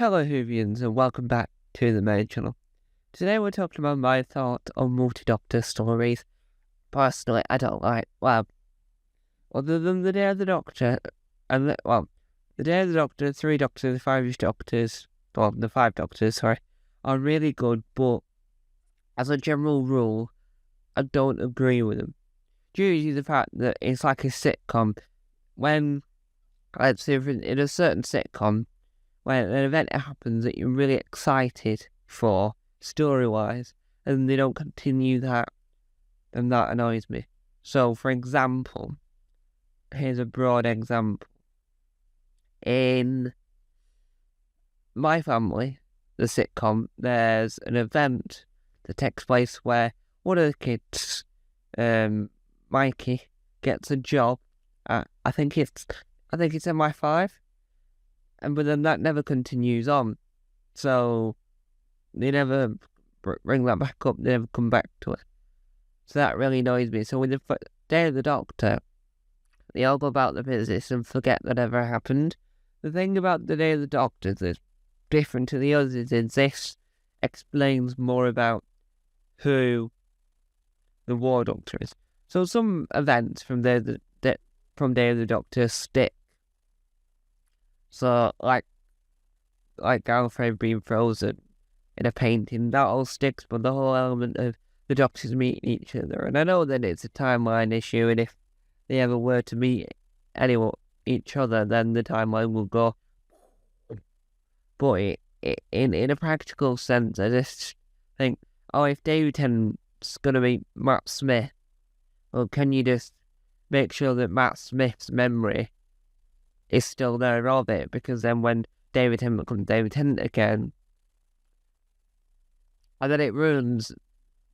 Hello Whovians and welcome back to the main channel. Today we're talking about my thought on multi-doctor stories. Personally, I don't like, other than the Day of the Doctor, the Day of the Doctor, 3 Doctors, the 5 Doctors, the 5 Doctors, sorry, are really good, but as a general rule, I don't agree with them. Due to the fact that it's like a sitcom. When, let's say, in a certain sitcom, when an event happens that you're really excited for, story-wise, and they don't continue that, then that annoys me. So, for example, here's a broad example. In My Family, the sitcom, there's an event that takes place where one of the kids, Mikey, gets a job at, I think it's MI5. But then that never continues on. So they never bring that back up. They never come back to it. So that really annoys me. So with the Day of the Doctor, they all go about the business and forget that ever happened. The thing about the Day of the Doctor that's different to the others is this explains more about who the War Doctor is. So some events from Day of the Doctor stick. So, like Alfred being frozen in a painting, that all sticks, but the whole element of the Doctors meeting each other, and I know that it's a timeline issue, and if they ever were to meet each other, then the timeline will go. But in a practical sense, I just think, if David Tennant's going to meet Matt Smith, well, can you just make sure that Matt Smith's memory is still there of it, because then when David Tennant becomes David Tennant again, and then it ruins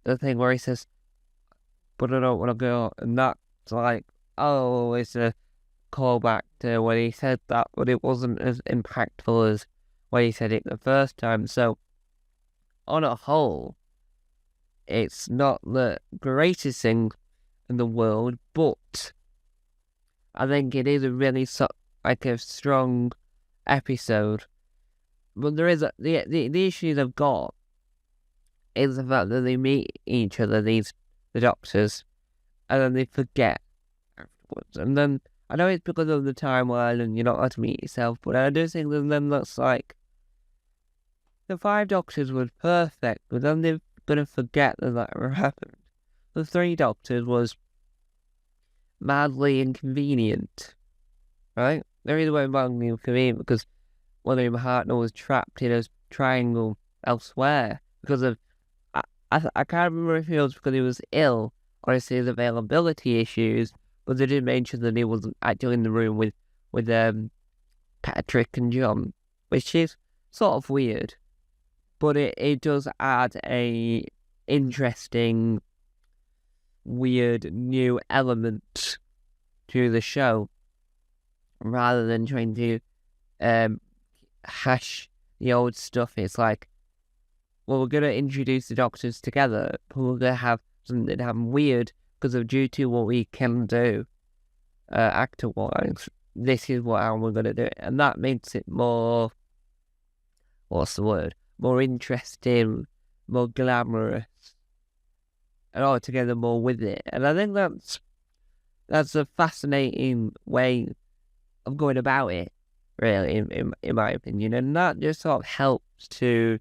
the thing where he says, but I don't want to go, and that's like, it's a callback to when he said that, but it wasn't as impactful as when he said it the first time. So, on a whole, it's not the greatest thing in the world, but I think it is a really a strong episode. But there is the issue they've got is the fact that they meet each other, the Doctors, and then they forget afterwards. And then I know it's because of the timeline and you're not allowed to meet yourself, but I do think that then that's like the 5 Doctors was perfect, but then they're gonna forget that ever happened. The 3 Doctors was madly inconvenient, right? They're either way madly inconvenient because William Hartnell was trapped in a triangle elsewhere because of, I can't remember if it was because he was ill or if his availability issues, but they did mention that he wasn't actually in the room with Patrick and John, which is sort of weird, but it does add a interesting, weird new element to the show, rather than trying to hash the old stuff. It's like, well, we're going to introduce the Doctors together, but we're going to have something happen weird because of due to what we can do actor-wise. This is how we're going to do it. And that makes it more, more interesting, more glamorous, and altogether more with it. And I think that's a fascinating way of going about it, really, in my opinion. And that just sort of helps to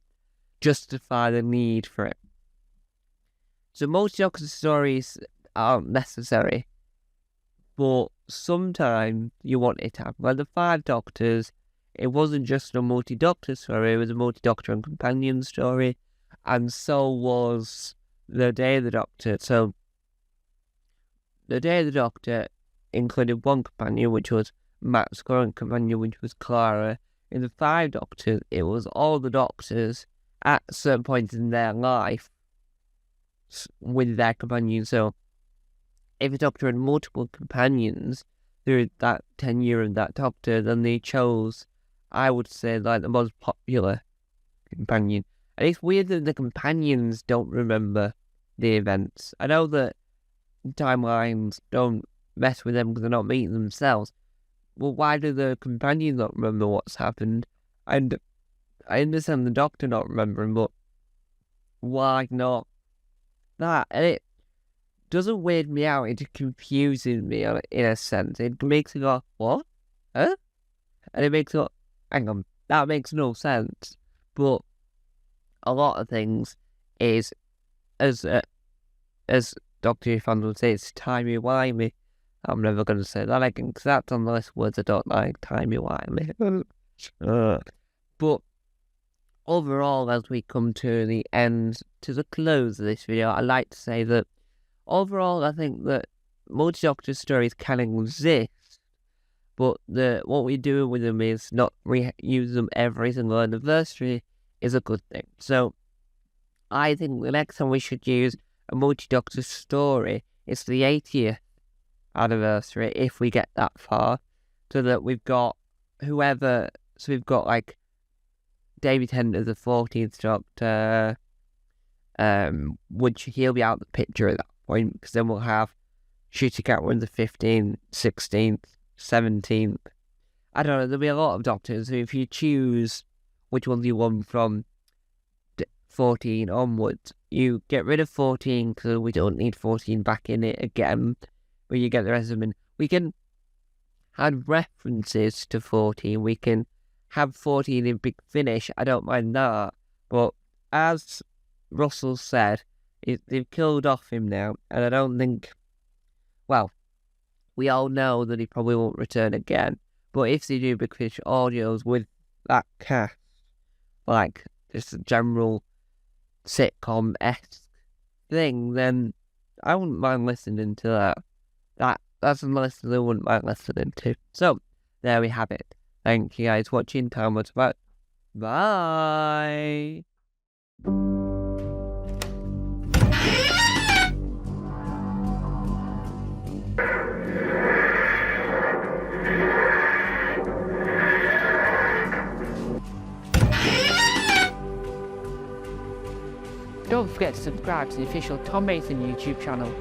justify the need for it. So most Doctor stories aren't necessary, but sometimes you want it to happen. Like the 5 Doctors, it wasn't just a multi-Doctor story, it was a multi-Doctor and companion story, and so was the Day of the Doctor. So the Day of the Doctor included one companion, which was Matt's current companion, which was Clara. In the 5 Doctors, it was all the Doctors at certain points in their life with their companions. So if a Doctor had multiple companions through that tenure of that Doctor, then they chose, I would say, like the most popular companion. And it's weird that the companions don't remember the events. I know that timelines don't mess with them because they're not meeting themselves. Well, why do the companions not remember what's happened? And I understand the Doctor not remembering, but why not that? And it doesn't weird me out, it confuses me in a sense. It makes me go, what? Huh? And it makes me go, hang on, that makes no sense. But a lot of things is, as Doctor Who fans would say, it's timey-wimey. I'm never going to say that again, because that's on the list of words I don't like, timey-wimey. But overall, as we come to the end, to the close of this video, I'd like to say that overall, I think that multi-Doctor stories can exist, but what we do with them is not reuse them every single anniversary is a good thing. So I think the next time we should use a multi-Doctor story is the 80th anniversary, if we get that far, so that we've got whoever, so we've got like David Tennant as the 14th Doctor, which he'll be out of the picture at that point, because then we'll have Ncuti Gatwa the 15th, 16th, 17th. I don't know, there'll be a lot of Doctors, so if you choose which one you want from 14 onwards, you get rid of 14 because we don't need 14 back in it again, but you get the rest of them in. We can add references to 14, we can have 14 in Big Finish, I don't mind that, but as Russell said, they've killed off him now, and I don't think, well, we all know that he probably won't return again, but if they do Big Finish audios with that cast, like just a general sitcom-esque thing, then I wouldn't mind listening to that. That's a list I wouldn't mind listening to. So, there we have it. Thank you guys for watching. Time was about. Bye. Don't forget to subscribe to the official Tom Mason YouTube channel.